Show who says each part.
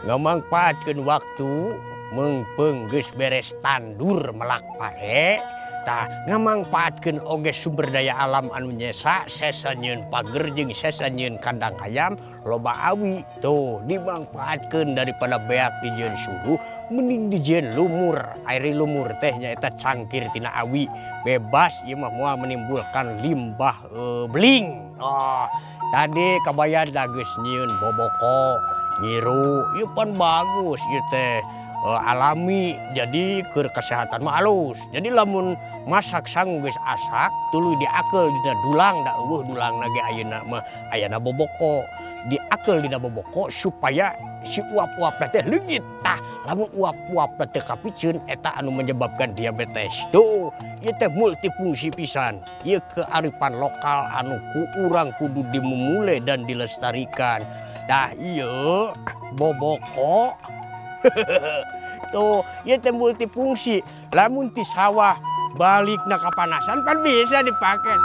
Speaker 1: ngamangpaatkeun waktu mengpeung geus beres tandur melak pare tah ngamangpaatkeun oge sumber daya alam anu nyesa sesanyeun pager jeung sesanyeun kandang hayam loba awi tuh dimangpaatkeun daripada beak dijieun suhu mending dijieun lumur airi lumur teh nyaeta cangkir tina awi bebas ieu mah moal menimbulkan limbah beling. Oh tadi kabayar da geus nyieun boboko nyiru ieu pan bagus ieu teh alami jadi keur kesehatan mah alus. Jadi lamun masak sangu geus asak tuluy diakel dina dulang da eueuh dulangna ge ayeuna mah ayana boboko. Diakel dina boboko supaya si uap-uapna teh leungit. Tah lamun uap-uapna teh kapiceun eta anu menyebabkan diabetes. Tuh ieu teh multifungsi pisan. Ieu kearifan lokal anu ku urang kudu dimumule dan dilestarikan. Tah ieu boboko tuh ieu teh multifungsi. Lamun ti sawah balikna kapanasan kan bisa dipake.